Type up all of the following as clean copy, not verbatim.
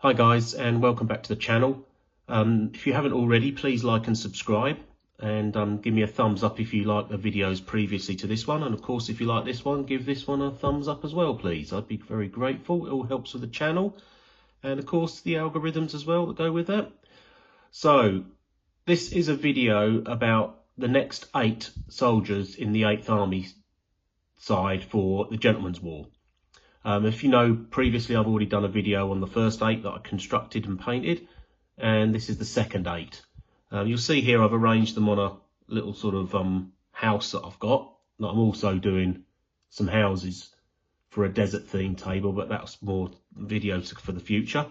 Hi guys, and welcome back to the channel. If you haven't already, please like and subscribe, and give me a thumbs up if you like the videos previously to this one, and of course if you like this one, give this one a thumbs up as well, please. I'd be very grateful. It all helps with the channel, and of course the algorithms as well that go with that. So this is a video about the next 8 soldiers in the 8th Army side for the Gentleman's War. If you know, previously I've already done a video on the first 8 that I constructed and painted, and this is the second 8. You'll see here I've arranged them on a little sort of house that I've got. I'm also doing some houses for a desert theme table, but that's more videos for the future.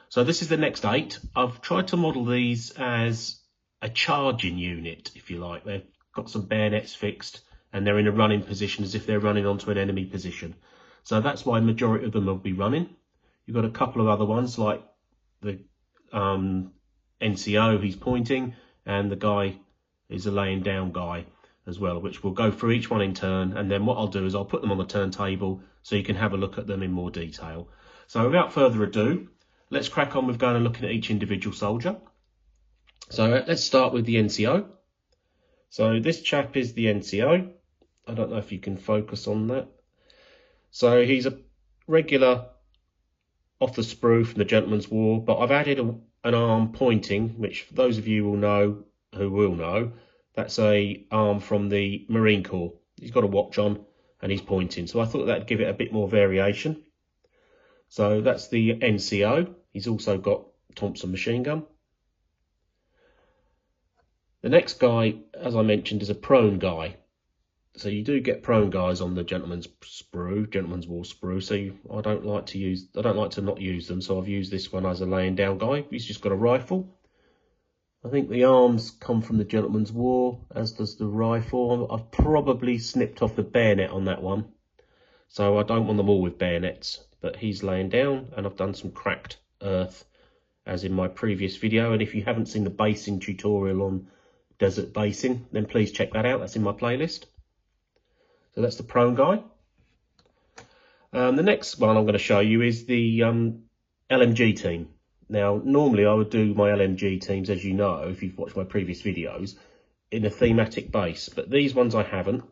So this is the next 8. I've tried to model these as a charging unit, if you like. They've got some bayonets fixed and they're in a running position as if they're running onto an enemy position. So that's why majority of them will be running. You've got a couple of other ones like the NCO, he's pointing, and the guy is a laying down guy as well, which we'll go through each one in turn, and then what I'll do is I'll put them on the turntable so you can have a look at them in more detail. So without further ado, let's crack on with going and looking at each individual soldier. So let's start with the NCO. So this chap is the NCO. I don't know if you can focus on that. So he's a regular off the sprue from the Gentleman's War, but I've added an arm pointing, which for those of you will know, that's a arm from the Marine Corps. He's got a watch on and he's pointing, so I thought that'd give it a bit more variation. So that's the NCO. He's also got Thompson machine gun. The next guy, as I mentioned, is a prone guy. So you do get prone guys on the Gentleman's War sprue. So I don't like to not use them. So I've used this one as a laying down guy. He's just got a rifle. I think the arms come from the Gentleman's War, as does the rifle. I've probably snipped off the bayonet on that one, so I don't want them all with bayonets. But he's laying down, and I've done some cracked earth, as in my previous video. And if you haven't seen the basing tutorial on desert basing, then please check that out. That's in my playlist. So that's the prone guy. The next one I'm going to show you is the LMG team. Now, normally I would do my LMG teams, as you know, if you've watched my previous videos, in a thematic base. But these ones I haven't,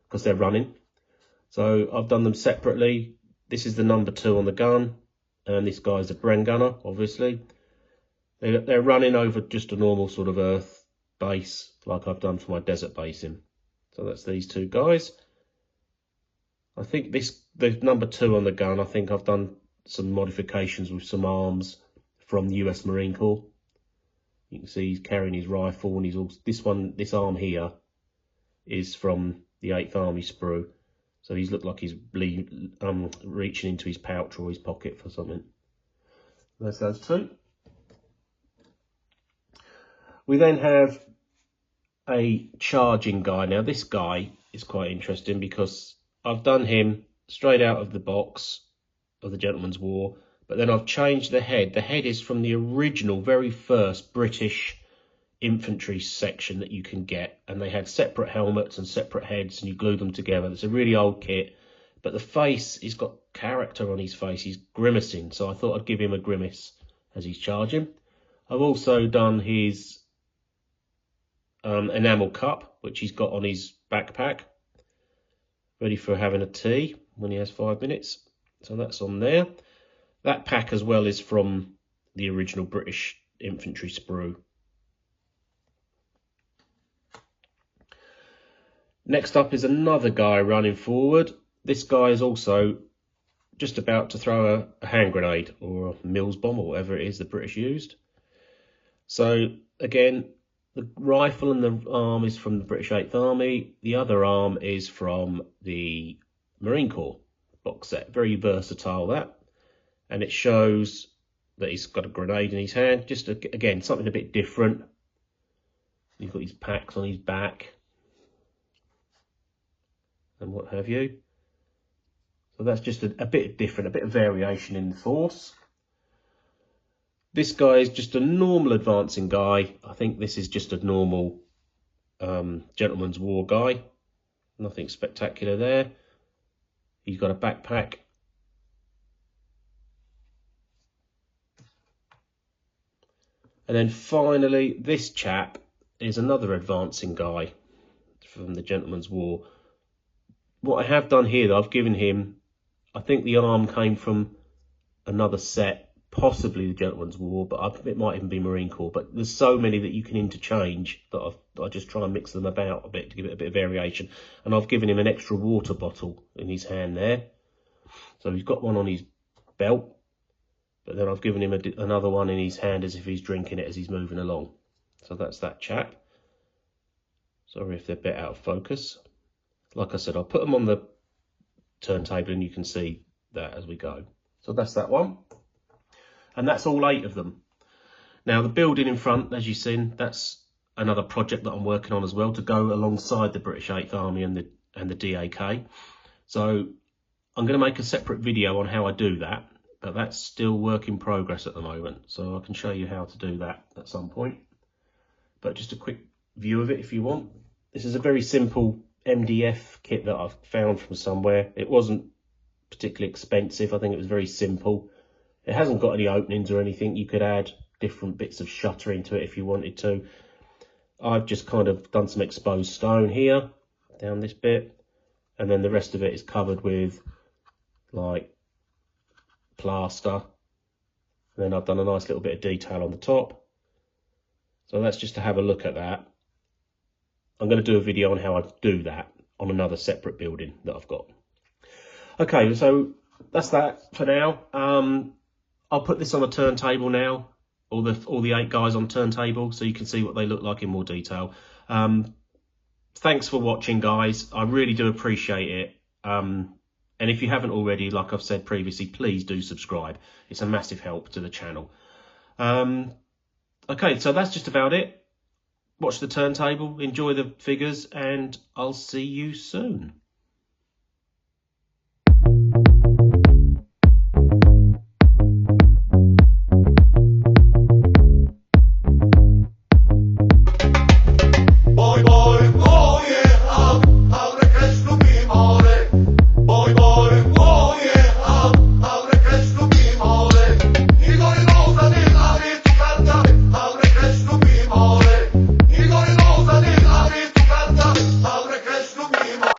because they're running. So I've done them separately. This is the number 2 on the gun, and this guy's a Bren gunner, obviously. They're running over just a normal sort of earth base, like I've done for my desert basing. So that's these 2 guys. I think the number 2 on the gun, I think I've done some modifications with some arms from the US Marine Corps. You can see he's carrying his rifle, and he's also, this arm here is from the 8th Army sprue. So he's looked like he's reaching into his pouch or his pocket for something. That's those 2. We then have a charging guy. Now this guy is quite interesting because I've done him straight out of the box of the Gentleman's War, but then I've changed the head. The head is from the original, very first British infantry section that you can get, and they had separate helmets and separate heads, and you glue them together. It's a really old kit, but the face, he's got character on his face. He's grimacing, so I thought I'd give him a grimace as he's charging. I've also done his enamel cup, which he's got on his backpack, ready for having a tea when he has 5 minutes. So that's on there. That pack as well is from the original British infantry sprue. Next up is another guy running forward. This guy is also just about to throw a hand grenade or a Mills bomb or whatever it is the British used. So again, the rifle and the arm is from the British 8th Army. The other arm is from the Marine Corps box set. Very versatile, that. And it shows that he's got a grenade in his hand. Just, again, something a bit different. He's got his packs on his back and what have you. So that's just a bit different, a bit of variation in the force. This guy is just a normal advancing guy. I think this is just a normal Gentleman's War guy. Nothing spectacular there. He's got a backpack. And then finally, this chap is another advancing guy from the Gentleman's War. What I have done here, though, I've given him, I think the arm came from another set, possibly the Gentleman's War, but it might even be Marine Corps. But there's so many that you can interchange that I just try and mix them about a bit to give it a bit of variation. And I've given him an extra water bottle in his hand there. So he's got one on his belt, but then I've given him another one in his hand as if he's drinking it as he's moving along. So that's that chap. Sorry if they're a bit out of focus. Like I said, I'll put them on the turntable and you can see that as we go. So that's that one. And that's all 8 of them. Now the building in front, as you've seen, that's another project that I'm working on as well to go alongside the British 8th Army and the DAK. So I'm going to make a separate video on how I do that, but that's still work in progress at the moment. So I can show you how to do that at some point. But just a quick view of it if you want. This is a very simple MDF kit that I've found from somewhere. It wasn't particularly expensive. I think it was very simple. It hasn't got any openings or anything. You could add different bits of shutter into it if you wanted to. I've just kind of done some exposed stone here down this bit, and then the rest of it is covered with like plaster. And then I've done a nice little bit of detail on the top. So that's just to have a look at that. I'm going to do a video on how I do that on another separate building that I've got. Okay, so that's that for now. I'll put this on a turntable now, all the 8 guys on turntable, so you can see what they look like in more detail. Thanks for watching, guys. I really do appreciate it. And if you haven't already, like I've said previously, please do subscribe. It's a massive help to the channel. Okay, so that's just about it. Watch the turntable, enjoy the figures, and I'll see you soon.